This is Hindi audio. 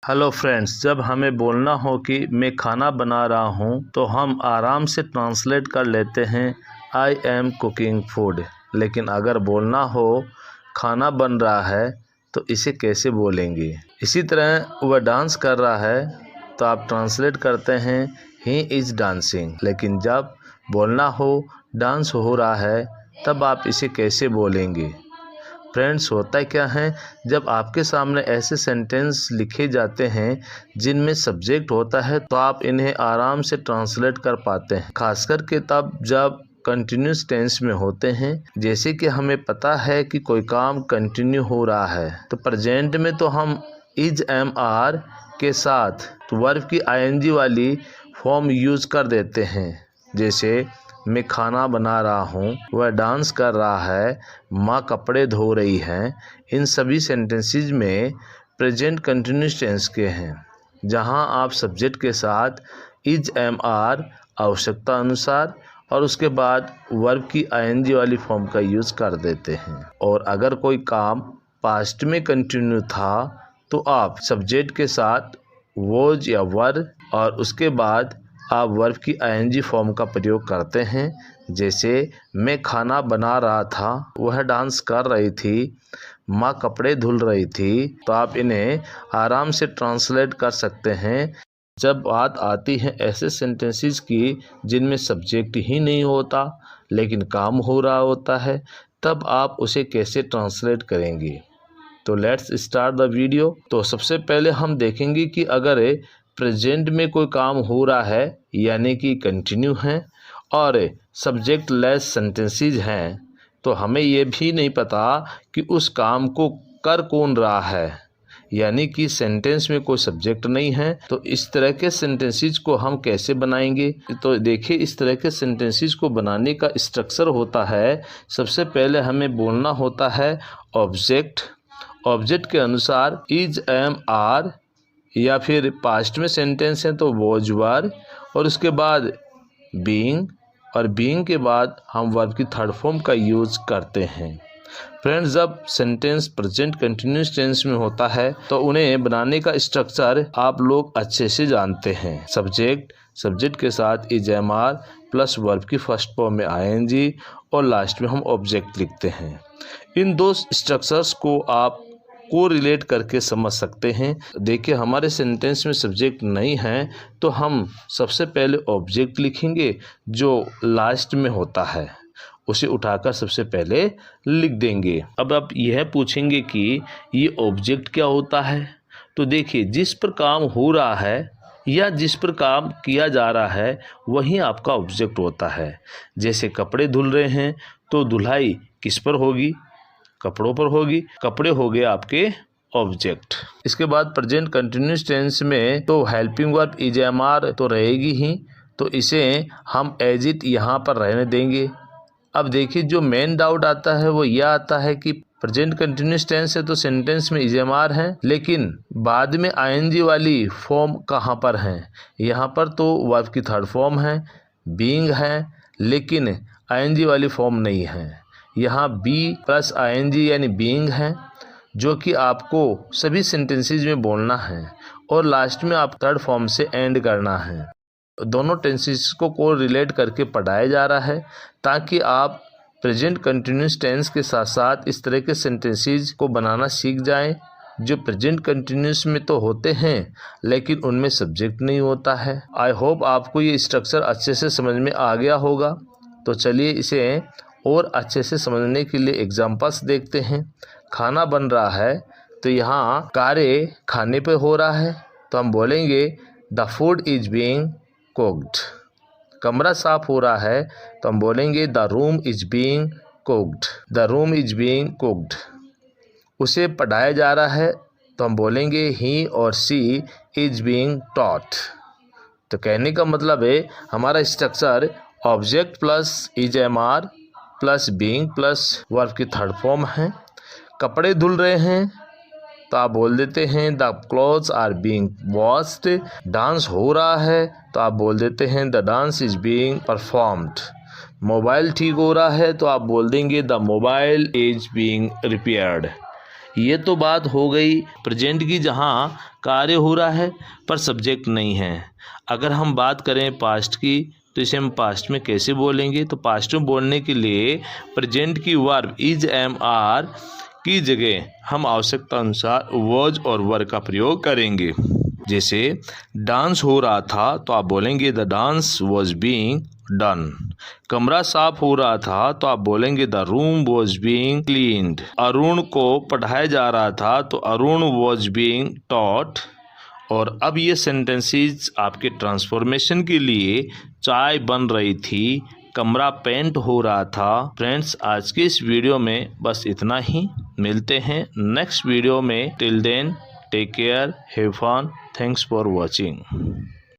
हेलो फ्रेंड्स, जब हमें बोलना हो कि मैं खाना बना रहा हूं तो हम आराम से ट्रांसलेट कर लेते हैं आई एम कुकिंग फूड। लेकिन अगर बोलना हो खाना बन रहा है तो इसे कैसे बोलेंगे। इसी तरह वह डांस कर रहा है तो आप ट्रांसलेट करते हैं ही इज़ डांसिंग। लेकिन जब बोलना हो डांस हो रहा है तब आप इसे कैसे बोलेंगे। फ्रेंड्स, होता क्या है, जब आपके सामने ऐसे सेंटेंस लिखे जाते हैं जिनमें सब्जेक्ट होता है तो आप इन्हें आराम से ट्रांसलेट कर पाते हैं, खासकर के तब जब कंटिन्यूस टेंस में होते हैं। जैसे कि हमें पता है कि कोई काम कंटिन्यू हो रहा है तो प्रेजेंट में तो हम इज एम आर के साथ वर्ब की आईएनजी वाली फॉर्म यूज कर देते हैं। जैसे मैं खाना बना रहा हूँ, वह डांस कर रहा है, माँ कपड़े धो रही हैं। इन सभी सेंटेंसेस में प्रेजेंट कंटिन्यूस टेंस के हैं, जहाँ आप सब्जेक्ट के साथ इज एम आर आवश्यकता अनुसार और उसके बाद वर्ब की आईएनजी वाली फॉर्म का यूज़ कर देते हैं। और अगर कोई काम पास्ट में कंटिन्यू था तो आप सब्जेक्ट के साथ वोज या वर और उसके बाद आप वर्ब की आईएनजी फॉर्म का प्रयोग करते हैं। जैसे मैं खाना बना रहा था, वह डांस कर रही थी, माँ कपड़े धुल रही थी। तो आप इन्हें आराम से ट्रांसलेट कर सकते हैं। जब बात आती है ऐसे सेंटेंसेस की जिनमें सब्जेक्ट ही नहीं होता लेकिन काम हो रहा होता है, तब आप उसे कैसे ट्रांसलेट करेंगे। तो लेट्स स्टार्ट द वीडियो। तो सबसे पहले हम देखेंगे कि अगर प्रेजेंट में कोई काम हो रहा है यानी कि कंटिन्यू है और सब्जेक्ट लेस सेंटेंसेस हैं, तो हमें ये भी नहीं पता कि उस काम को कर कौन रहा है, यानी कि सेंटेंस में कोई सब्जेक्ट नहीं है। तो इस तरह के सेंटेंसेस को हम कैसे बनाएंगे। तो देखिए, इस तरह के सेंटेंसेस को बनाने का स्ट्रक्चर होता है, सबसे पहले हमें बोलना होता है ऑब्जेक्ट। ऑब्जेक्ट के अनुसार इज एम आर, या फिर पास्ट में सेंटेंस है तो वॉज वर, और उसके बाद बीइंग, और बीइंग के बाद हम वर्ब की थर्ड फॉर्म का यूज करते हैं। फ्रेंड्स, जब सेंटेंस प्रेजेंट कंटिन्यूस टेंस में होता है तो उन्हें बनाने का स्ट्रक्चर आप लोग अच्छे से जानते हैं। सब्जेक्ट के साथ is am are plus verb की फर्स्ट फॉर्म में आईएनजी और लास्ट में हम ऑब्जेक्ट लिखते हैं। इन दो स्ट्रक्चर्स को आप को रिलेट करके समझ सकते हैं। देखिए, हमारे सेंटेंस में सब्जेक्ट नहीं है तो हम सबसे पहले ऑब्जेक्ट लिखेंगे, जो लास्ट में होता है उसे उठाकर सबसे पहले लिख देंगे। अब आप यह पूछेंगे कि ये ऑब्जेक्ट क्या होता है। तो देखिए, जिस पर काम हो रहा है या जिस पर काम किया जा रहा है वही आपका ऑब्जेक्ट होता है। जैसे कपड़े धुल रहे हैं तो धुलाई किस पर होगी, कपड़ों पर होगी। कपड़े हो गए आपके ऑब्जेक्ट। इसके बाद प्रेजेंट कंटिन्यूस टेंस में तो helping verb is am are तो रहेगी ही, तो इसे हम एज इट यहाँ पर रहने देंगे। अब देखिए, जो मेन डाउट आता है वो यह आता है कि प्रेजेंट कंटिन्यूस टेंस है तो सेंटेंस में इज एम आर है, लेकिन बाद में आईएनजी वाली फॉर्म कहाँ पर है। यहाँ पर तो वर्ब की थर्ड फॉर्म है, बीइंग है, लेकिन आईएनजी वाली फॉर्म नहीं है। यहाँ बी प्लस आईएनजी यानी बीइंग है, जो कि आपको सभी सेंटेंसेस में बोलना है, और लास्ट में आप थर्ड फॉर्म से एंड करना है। दोनों टेंसेस को रिलेट करके पढ़ाया जा रहा है ताकि आप प्रेजेंट कंटिन्यूस टेंस के साथ साथ इस तरह के सेंटेंसेस को बनाना सीख जाएं, जो प्रेजेंट कंटिन्यूस में तो होते हैं लेकिन उनमें सब्जेक्ट नहीं होता है। आई होप आपको ये स्ट्रक्चर अच्छे से समझ में आ गया होगा। तो चलिए इसे और अच्छे से समझने के लिए एग्जाम्पल्स देखते हैं। खाना बन रहा है तो यहाँ कार्य खाने पे हो रहा है, तो हम बोलेंगे the food is being cooked. कमरा साफ हो रहा है तो हम बोलेंगे the room is being cooked. The room is being cooked. उसे पढ़ाया जा रहा है तो हम बोलेंगे ही और सी इज बीइंग टॉट। तो कहने का मतलब है हमारा structure object plus is am are plus being plus verb की थर्ड फॉर्म है। कपड़े धुल रहे हैं तो आप बोल देते हैं the clothes are being washed. Dance हो रहा है तो आप बोल देते हैं the dance is being performed. Mobile ठीक हो रहा है तो आप बोल देंगे the mobile is being repaired. ये तो बात हो गई प्रेजेंट की, जहाँ कार्य हो रहा है पर सब्जेक्ट नहीं है। अगर हम बात करें पास्ट की, तो इसे हम पास्ट में कैसे बोलेंगे? तो पास्ट में बोलने के लिए प्रेजेंट की वर्ब इज, एम, आर की जगह हम आवश्यकता अनुसार वॉज और वर का प्रयोग करेंगे। जैसे डांस हो रहा था तो आप बोलेंगे the dance was being done. कमरा साफ हो रहा था तो आप बोलेंगे the room was being cleaned. Arun को पढ़ाया जा रहा था तो अरुण वॉज बीइंग टॉट। और अब ये सेंटेंसेस आपके ट्रांसफॉर्मेशन के लिए चाय बन रही थी, कमरा पेंट हो रहा था। फ्रेंड्स, आज के इस वीडियो में बस इतना ही। मिलते हैं नेक्स्ट वीडियो में। Till then take care, have fun, thanks for watching.